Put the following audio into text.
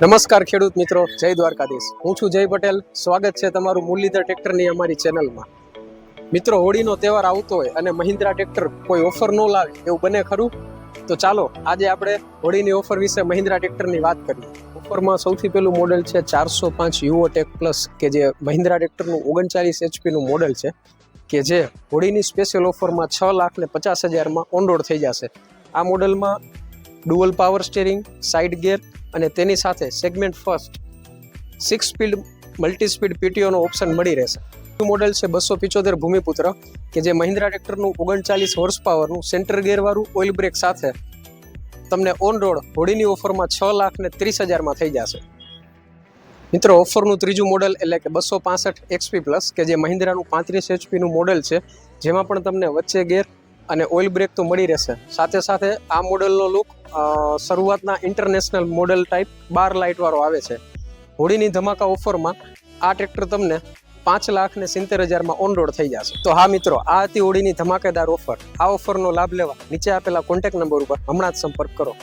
નમસ્કાર ખેડૂત મિત્રો, જય દ્વારકાધીશ. હું છું જય પટેલ. સ્વાગત છે તમારું મુરલીધર ટ્રેક્ટરની અમારી ચેનલમાં. મિત્રો, હોળીનો તહેવાર આવતો હોય અને મહિન્દ્રા ટ્રેક્ટર કોઈ ઓફર ન લાવે એવું બને ખરું? તો ચાલો આજે આપણે હોળીની ઓફર વિશે મહિન્દ્રા ટ્રેક્ટરની વાત કરીએ. ઓફરમાં સૌથી પહેલું મોડેલ છે 405 યુવો ટેક પ્લસ, કે જે મહિન્દ્રા ટ્રેક્ટરનું 39 એચપીનું મોડેલ છે, કે જે હોળીની સ્પેશિયલ ઓફરમાં 6,50,000માં ઓન રોડ થઈ જશે. આ મોડેલમાં dual power steering, side gear અને તેની સાથે segment first 6 speed multi speed પીટીઓનો ઓપ્શન મળી રહેશે. મોડેલ છે 275 ભૂમિપુત્ર, કે જે મહિન્દ્રા ટ્રેક્ટરનું 39 હોર્સ પાવરનું સેન્ટર ગિયરવાળું ઓઇલ બ્રેક સાથે તમને ઓન રોડ હોળીની ઓફરમાં 6,30,000માં થઈ જશે. મિત્રો, ઓફરનું ત્રીજું મોડેલ એટલે કે 265 એક્સપી પ્લસ, કે જે મહિન્દ્રાનું 35 એચપીનું મોડેલ છે, જેમાં પણ તમને વચ્ચે ગેર અને ઓઇલ બ્રેક તો મળી રહેશે. સાથે સાથે આ મોડેલનો લુક શરૂઆતના ઇન્ટરનેશનલ મોડેલ ટાઈપ 12 લાઇટવાળો આવે છે. હોળીની ધમાકા ઓફરમાં આ ટ્રેક્ટર તમને 5,70,000માં ઓન રોડ થઈ જશે. તો હા મિત્રો, આ હતી હોળીની ધમાકેદાર ઓફર. આ ઓફરનો લાભ લેવા નીચે આપેલા કોન્ટેક્ટ નંબર ઉપર હમણાં જ સંપર્ક કરો.